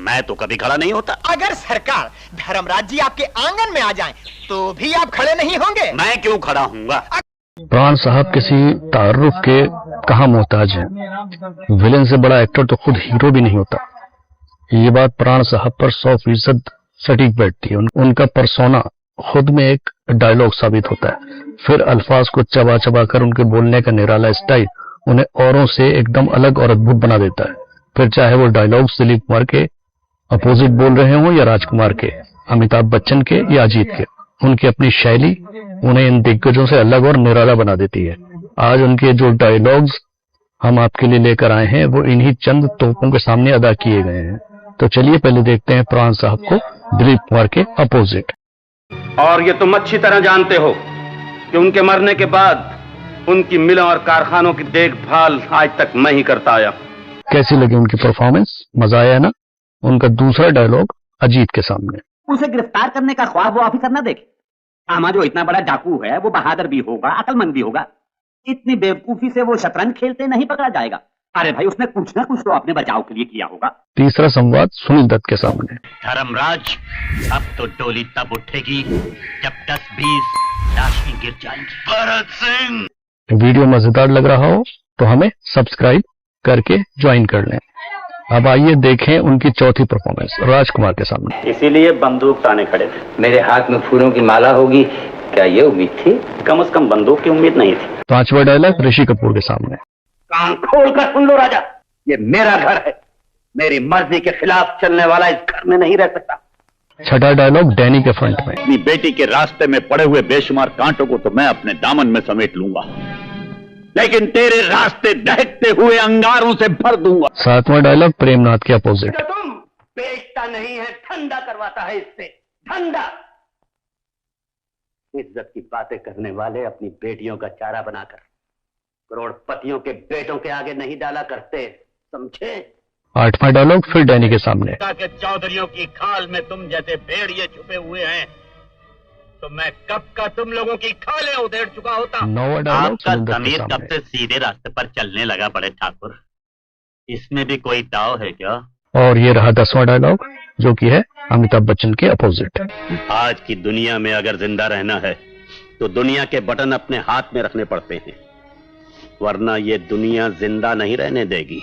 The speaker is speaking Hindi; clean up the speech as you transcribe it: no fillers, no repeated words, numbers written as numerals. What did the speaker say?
मैं तो कभी खड़ा नहीं होता। अगर सरकार धर्मराज जी आपके आंगन में आ जाएं, तो भी आप खड़े नहीं होंगे। मैं क्यों खड़ा हूँगा? प्राण साहब किसी तारुफ के कहाँ मोहताज हैं। विलेन से बड़ा एक्टर तो खुद हीरो भी नहीं होता। ये बात प्राण साहब पर 100% सटीक बैठती है। उनका परसोना खुद में एक डायलॉग साबित होता है। फिर अल्फाज को चबा चबा कर उनके बोलने का निराला स्टाइल उन्हें औरों से एकदम अलग और अद्भुत बना देता है। फिर चाहे वो डायलॉग दिलीप कुमार के अपोजिट बोल रहे हों या राजकुमार के, अमिताभ बच्चन के या अजीत के, उनकी अपनी शैली उन्हें इन दिग्गजों से अलग और निराला बना देती है। आज उनके जो डायलॉग्स हम आपके लिए लेकर आए हैं वो इन्हीं चंद तोपों के सामने अदा किए गए हैं। तो चलिए पहले देखते हैं प्राण साहब को दिलीप कुमार के अपोजिट। और ये तुम अच्छी तरह जानते हो कि उनके मरने के बाद उनकी मिलों और कारखानों की देखभाल आज तक मैं ही करता आया। कैसी लगी उनकी परफॉर्मेंस? मजा आया ना? उनका दूसरा डायलॉग अजीत के सामने। उसे गिरफ्तार करने का ख्वाब वो ऑफिसर न देखे। आमा जो इतना बड़ा डाकू है वो बहादुर भी होगा, अकलमंद भी होगा। इतनी बेवकूफी से वो शतरंज खेलते नहीं पकड़ा जाएगा। अरे भाई उसने कुछ ना कुछ तो अपने बचाव के लिए किया होगा। तीसरा संवाद सुनील दत्त के सामने। धर्मराज, अब तो डोली तब उठेगी जब 10-20 लाशें गिर जाएंगी। भरत सिंह, वीडियो मजेदार लग रहा हो तो हमें सब्सक्राइब करके ज्वाइन कर लें। अब आइए देखें उनकी चौथी परफॉर्मेंस राजकुमार के सामने। इसीलिए बंदूक ताने खड़े थे। मेरे हाथ में फूलों की माला होगी, क्या ये उम्मीद थी? कम से कम बंदूक की उम्मीद नहीं थी। पांचवा डायलॉग ऋषि कपूर के सामने। कान खोल कर सुन लो राजा, ये मेरा घर है। मेरी मर्जी के खिलाफ चलने वाला इस घर में नहीं रह सकता। छठा डायलॉग डैनी के फ्रंट में। अपनी बेटी के रास्ते में पड़े हुए बेशुमार कांटों को तो मैं अपने दामन में समेट लूंगा, लेकिन तेरे रास्ते दहकते हुए अंगारों से भर दूंगा। सातवां डायलॉग प्रेमनाथ के अपोजिट। तुम बेचता नहीं है, ठंडा करवाता है इससे। ठंडा। इज्जत की बातें करने वाले अपनी बेटियों का चारा बनाकर करोड़पतियों के बेटों के आगे नहीं डाला करते, समझे? आठवां डायलॉग फिर डैनी के सामने। के चौधरियों की खाल में तुम जैसे भेड़िए छुपे हुए हैं, तो मैं कब का तुम लोगों की खालें उधेड़ चुका होता। नौवां डायलॉग आपका सुनील दत्त के जमीर सामने। कब से सीधे रास्ते पर चलने लगा बड़े ठाकुर? इसमें भी कोई दाव है क्या? और ये रहा 10वां डायलॉग जो कि है अमिताभ बच्चन के अपोजिट। आज की दुनिया में अगर जिंदा रहना है तो दुनिया के बटन अपने हाथ में रखने पड़ते हैं, वरना ये दुनिया जिंदा नहीं रहने देगी।